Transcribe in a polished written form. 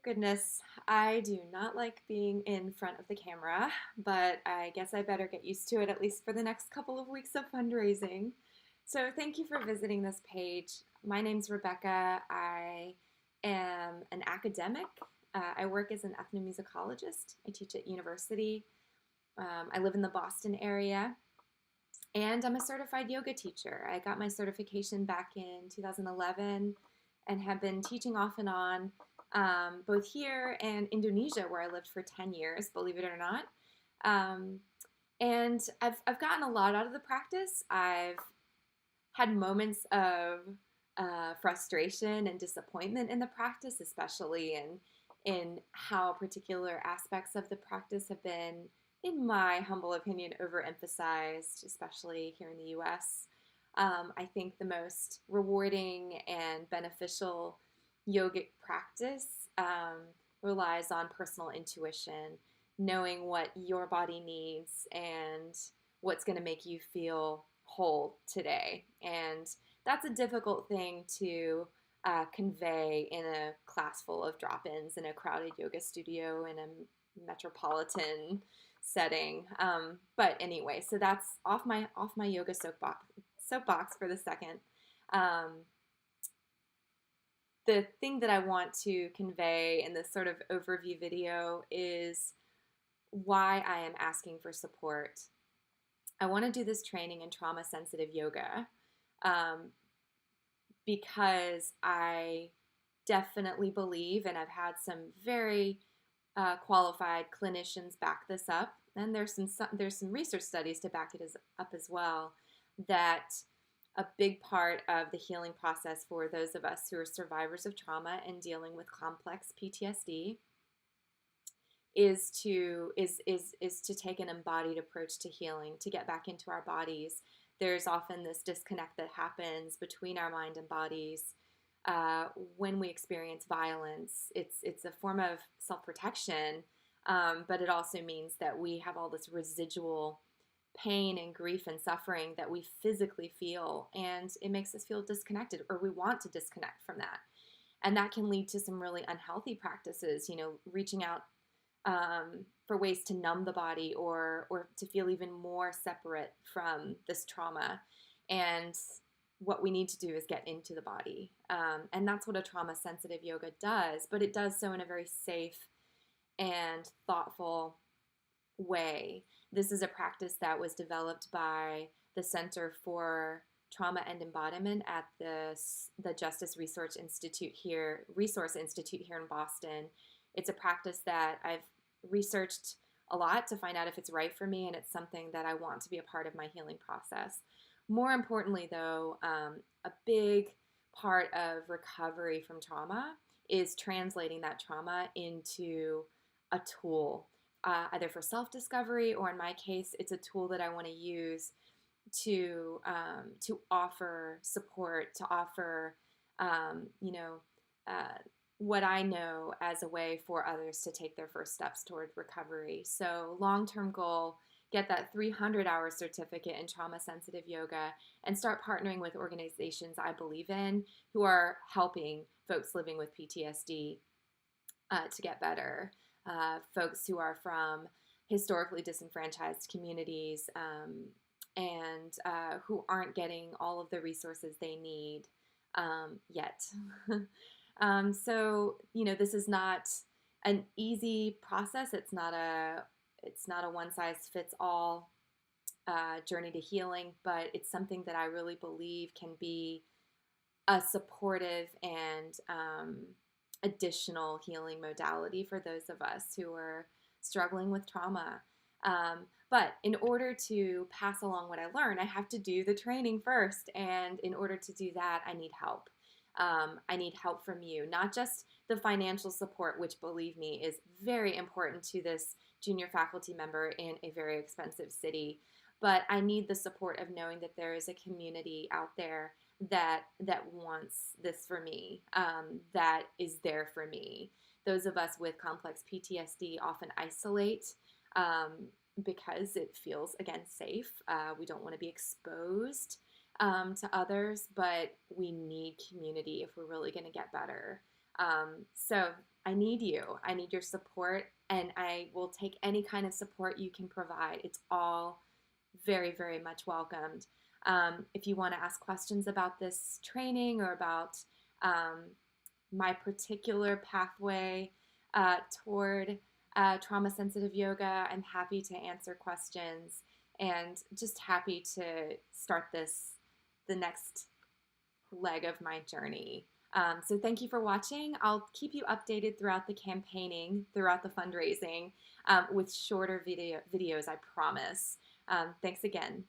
Goodness, I do not like being in front of the camera, but I guess I better get used to it at least for the next couple of weeks of fundraising. So, thank you for visiting this page. My name's Rebecca. I am an academic. I work as an ethnomusicologist. I teach at university. I live in the Boston area, and I'm a certified yoga teacher. I got my certification back in 2011 and have been teaching off and on both here and Indonesia, where I lived for 10 years, believe it or not. Um, and I've gotten a lot out of the practice. I've had moments of frustration and disappointment in the practice, especially in how particular aspects of the practice have been, in my humble opinion, overemphasized, especially here in the US. I think the most rewarding and beneficial yogic practice relies on personal intuition, knowing what your body needs and what's going to make you feel whole today. And that's a difficult thing to convey in a class full of drop-ins in a crowded yoga studio in a metropolitan setting. But anyway, so that's off my yoga soapbox for the second. Um, the thing that I want to convey in this sort of overview video is why I am asking for support. I want to do this training in trauma sensitive yoga um, because I definitely believe, and I've had some very qualified clinicians back this up, and there's some research studies to back it up as well, that a big part of the healing process for those of us who are survivors of trauma and dealing with complex PTSD is to take an embodied approach to healing, to get back into our bodies. There's often this disconnect that happens between our mind and bodies when we experience violence. It's a form of self-protection, but it also means that we have all this residual pain and grief and suffering that we physically feel, and it makes us feel disconnected, or we want to disconnect from that. And that can lead to some really unhealthy practices, reaching out for ways to numb the body or to feel even more separate from this trauma. And what we need to do is get into the body. And that's what a trauma sensitive yoga does, but it does so in a very safe and thoughtful way. This is a practice that was developed by the Center for Trauma and Embodiment at the Justice Resource Institute here in Boston. It's a practice that I've researched a lot to find out if it's right for me, and it's something that I want to be a part of my healing process. More importantly, though, a big part of recovery from trauma is translating that trauma into a tool, either for self-discovery, or in my case, it's a tool that I want to use to offer support, to offer, what I know as a way for others to take their first steps toward recovery. So, long-term goal: get that 300-hour certificate in trauma sensitive yoga and start partnering with organizations I believe in who are helping folks living with PTSD to get better. Folks who are from historically disenfranchised communities and who aren't getting all of the resources they need yet. So, this is not an easy process. It's not a one size fits all journey to healing, but it's something that I really believe can be a supportive and additional healing modality for those of us who are struggling with trauma. But in order to pass along what I learn, I have to do the training first. And in order to do that, I need help. I need help from you, not just the financial support, which, believe me, is very important to this junior faculty member in a very expensive city, but I need the support of knowing that there is a community out there that wants this for me, that is there for me. Those of us with complex PTSD often isolate because it feels, again, safe. We don't want to be exposed to others, but we need community if we're really going to get better. So I need you. I need your support, and I will take any kind of support you can provide. It's all very, very much welcomed. If you want to ask questions about this training or about um, my particular pathway toward trauma sensitive yoga, I'm happy to answer questions and just happy to start the next leg of my journey. So thank you for watching. I'll keep you updated throughout the campaigning, throughout the fundraising, with shorter videos, I promise. Thanks again.